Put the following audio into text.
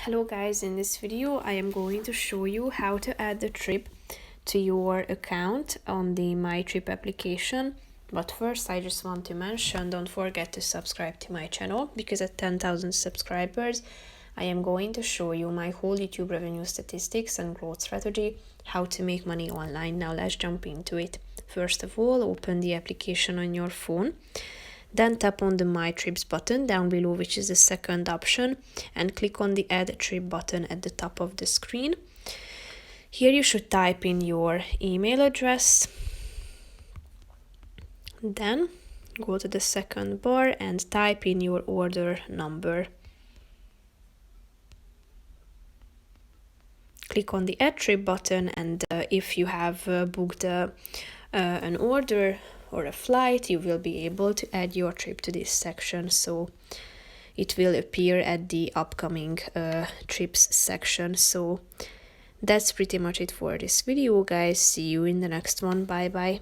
Hello guys, in this video I am going to show you how to add the trip to your account on the Mytrip application. But first I just want to mention, don't forget to subscribe to my channel, because at 10,000 subscribers I am going to show you my whole YouTube revenue statistics and growth strategy, how to make money online. Now let's jump into it. First of all, open the application on your phone. Then tap on the My Trips button down below, which is the second option, and click on the Add Trip button at the top of the screen. Here you should type in your email address. Then go to the second bar and type in your order number. Click on the Add Trip button, and if you have booked an order or a flight, you will be able to add your trip to this section, so it will appear at the upcoming trips section. So that's pretty much it for this video, guys. See you in the next one. Bye bye.